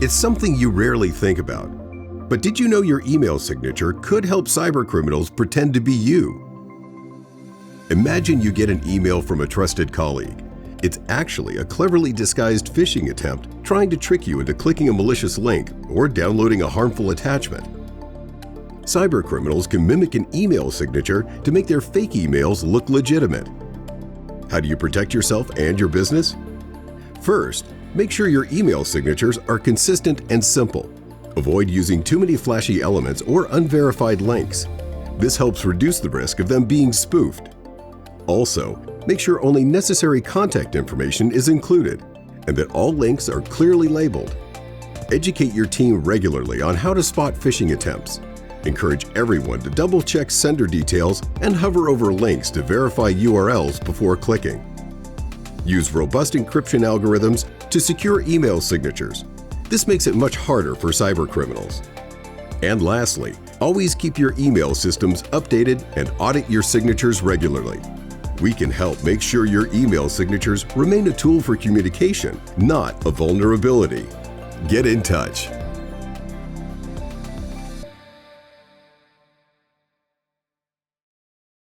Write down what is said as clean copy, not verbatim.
It's something you rarely think about. But did you know your email signature could help cybercriminals pretend to be you? Imagine you get an email from a trusted colleague. It's actually a cleverly disguised phishing attempt trying to trick you into clicking a malicious link or downloading a harmful attachment. Cybercriminals can mimic an email signature to make their fake emails look legitimate. How do you protect yourself and your business? First, make sure your email signatures are consistent and simple. Avoid using too many flashy elements or unverified links. This helps reduce the risk of them being spoofed. Also, make sure only necessary contact information is included and that all links are clearly labeled. Educate your team regularly on how to spot phishing attempts. Encourage everyone to double-check sender details and hover over links to verify URLs before clicking. Use robust encryption algorithms to secure email signatures. This makes it much harder for cybercriminals. And lastly, always keep your email systems updated and audit your signatures regularly. We can help make sure your email signatures remain a tool for communication, not a vulnerability. Get in touch.